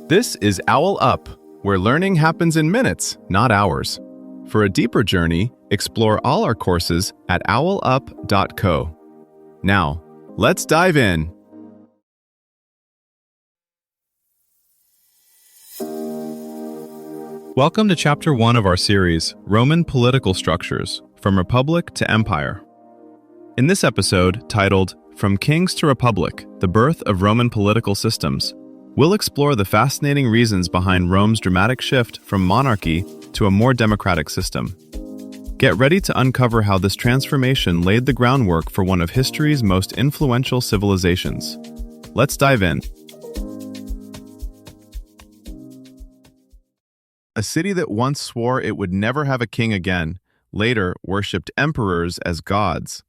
This is OwlUp, where learning happens in minutes, not hours. For a deeper journey, explore all our courses at owlup.co. Now, let's dive in. Welcome to Chapter 1 of our series, Roman Political Structures, From Republic to Empire. In this episode, titled From Kings to Republic, The Birth of Roman Political Systems, we'll explore the fascinating reasons behind Rome's dramatic shift from monarchy to a more democratic system. Get ready to uncover how this transformation laid the groundwork for one of history's most influential civilizations. Let's dive in. A city that once swore it would never have a king again, later worshipped emperors as gods.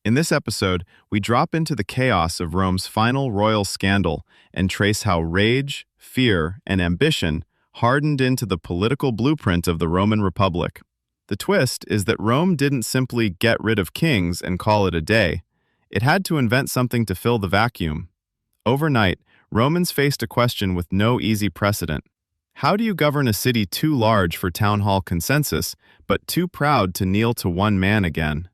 In this episode, we drop into the chaos of Rome's final royal scandal and trace how rage, fear, and ambition hardened into the political blueprint of the Roman Republic. The twist is that Rome didn't simply get rid of kings and call it a day. It had to invent something to fill the vacuum. Overnight, Romans faced a question with no easy precedent. How do you govern a city too large for town hall consensus, but too proud to kneel to one man again?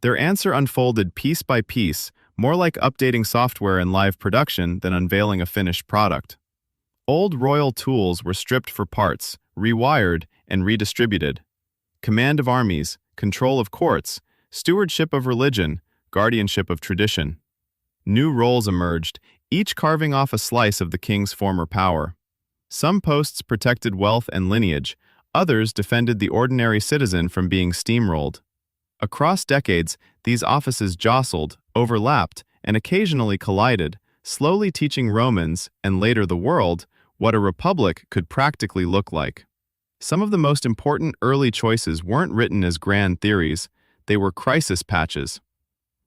Their answer unfolded piece by piece, more like updating software in live production than unveiling a finished product. Old royal tools were stripped for parts, rewired, and redistributed. Command of armies, control of courts, stewardship of religion, guardianship of tradition. New roles emerged, each carving off a slice of the king's former power. Some posts protected wealth and lineage, others defended the ordinary citizen from being steamrolled. Across decades, these offices jostled, overlapped, and occasionally collided, slowly teaching Romans, and later the world, what a republic could practically look like. Some of the most important early choices weren't written as grand theories, they were crisis patches.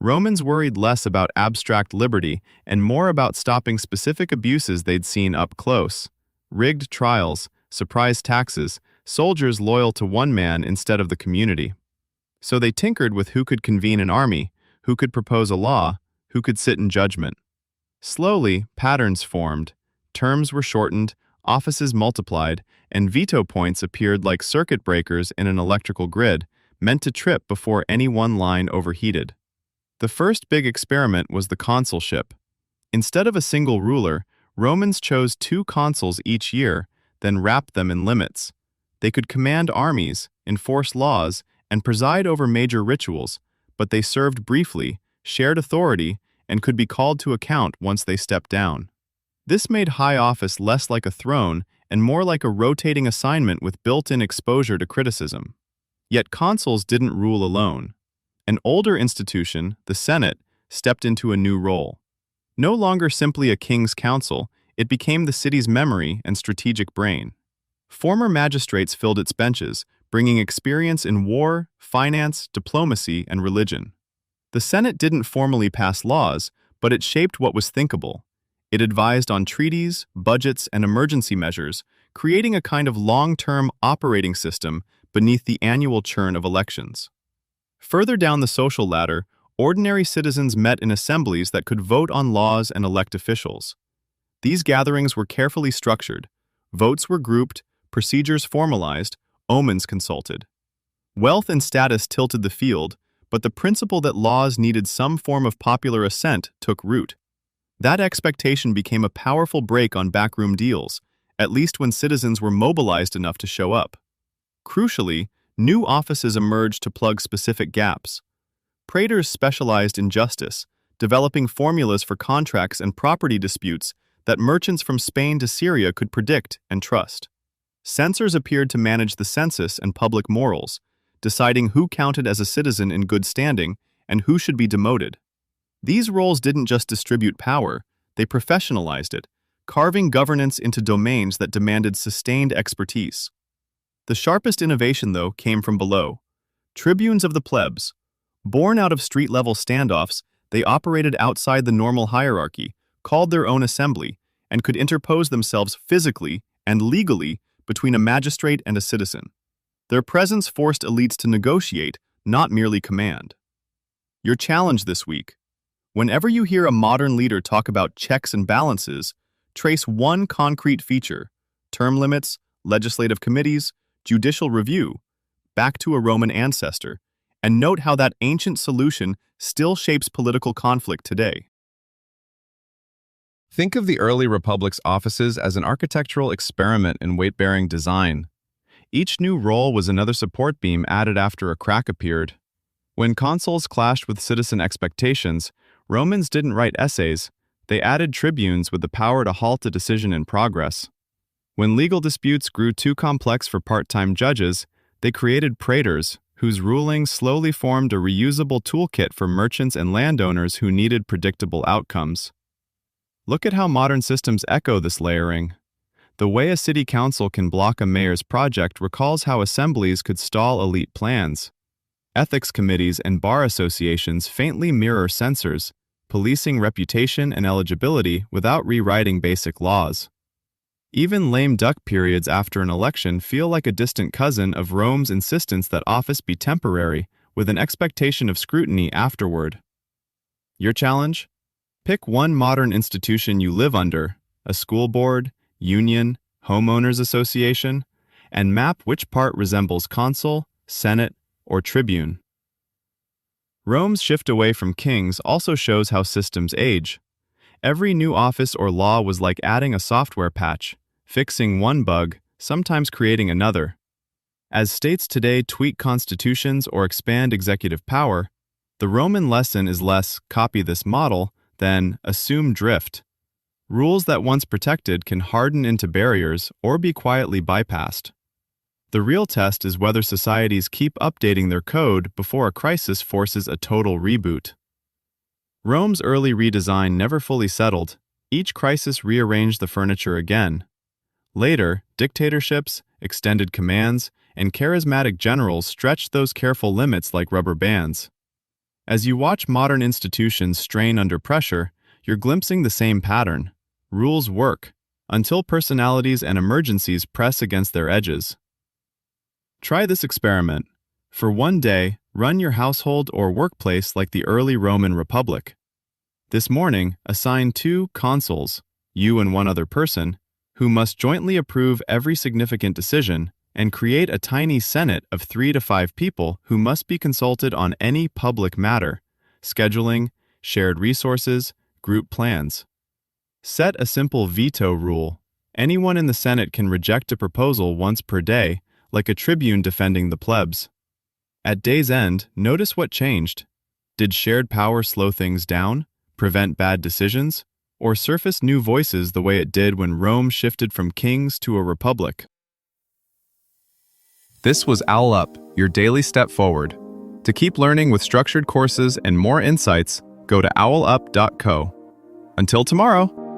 Romans worried less about abstract liberty and more about stopping specific abuses they'd seen up close. Rigged trials, surprise taxes, soldiers loyal to one man instead of the community. So they tinkered with who could convene an army, who could propose a law, who could sit in judgment. Slowly, patterns formed. Terms were shortened, offices multiplied, and veto points appeared like circuit breakers in an electrical grid, meant to trip before any one line overheated. The first big experiment was the consulship. Instead of a single ruler, Romans chose 2 consuls each year, then wrapped them in limits. They could command armies, enforce laws, and preside over major rituals, but they served briefly, shared authority, and could be called to account once they stepped down. This made high office less like a throne and more like a rotating assignment with built-in exposure to criticism. Yet consuls didn't rule alone. An older institution, the Senate, stepped into a new role. No longer simply a king's council, it became the city's memory and strategic brain. Former magistrates filled its benches, bringing experience in war, finance, diplomacy, and religion. The Senate didn't formally pass laws, but it shaped what was thinkable. It advised on treaties, budgets, and emergency measures, creating a kind of long-term operating system beneath the annual churn of elections. Further down the social ladder, ordinary citizens met in assemblies that could vote on laws and elect officials. These gatherings were carefully structured. Votes were grouped, procedures formalized, omens consulted. Wealth and status tilted the field, but the principle that laws needed some form of popular assent took root. That expectation became a powerful brake on backroom deals, at least when citizens were mobilized enough to show up. Crucially, new offices emerged to plug specific gaps. Praetors specialized in justice, developing formulas for contracts and property disputes that merchants from Spain to Syria could predict and trust. Censors appeared to manage the census and public morals, deciding who counted as a citizen in good standing and who should be demoted. These roles didn't just distribute power, they professionalized it, carving governance into domains that demanded sustained expertise. The sharpest innovation, though, came from below. Tribunes of the plebs. Born out of street-level standoffs, they operated outside the normal hierarchy, called their own assembly, and could interpose themselves physically and legally between a magistrate and a citizen. Their presence forced elites to negotiate, not merely command. Your challenge this week: whenever you hear a modern leader talk about checks and balances, trace one concrete feature, term limits, legislative committees, judicial review, back to a Roman ancestor, and note how that ancient solution still shapes political conflict today. Think of the early republic's offices as an architectural experiment in weight-bearing design. Each new role was another support beam added after a crack appeared. When consuls clashed with citizen expectations, Romans didn't write essays, they added tribunes with the power to halt a decision in progress. When legal disputes grew too complex for part-time judges, they created praetors, whose rulings slowly formed a reusable toolkit for merchants and landowners who needed predictable outcomes. Look at how modern systems echo this layering. The way a city council can block a mayor's project recalls how assemblies could stall elite plans. Ethics committees and bar associations faintly mirror censors, policing reputation and eligibility without rewriting basic laws. Even lame duck periods after an election feel like a distant cousin of Rome's insistence that office be temporary, with an expectation of scrutiny afterward. Your challenge? Pick one modern institution you live under, a school board, union, homeowners association, and map which part resembles consul, senate, or tribune. Rome's shift away from kings also shows how systems age. Every new office or law was like adding a software patch, fixing one bug, sometimes creating another. As states today tweak constitutions or expand executive power, the Roman lesson is less copy this model than assume drift. Rules that once protected can harden into barriers or be quietly bypassed. The real test is whether societies keep updating their code before a crisis forces a total reboot. Rome's early redesign never fully settled. Each crisis rearranged the furniture again. Later, dictatorships, extended commands, and charismatic generals stretched those careful limits like rubber bands. As you watch modern institutions strain under pressure, you're glimpsing the same pattern. Rules work, until personalities and emergencies press against their edges. Try this experiment. For one day, run your household or workplace like the early Roman Republic. This morning, assign 2 consuls, you and one other person, who must jointly approve every significant decision, and create a tiny senate of 3 to 5 people who must be consulted on any public matter, scheduling, shared resources, group plans. Set a simple veto rule. Anyone in the Senate can reject a proposal once per day, like a tribune defending the plebs. At day's end, notice what changed. Did shared power slow things down, prevent bad decisions, or surface new voices the way it did when Rome shifted from kings to a republic? This was OwlUp, your daily step forward. To keep learning with structured courses and more insights, go to owlup.co. Until tomorrow!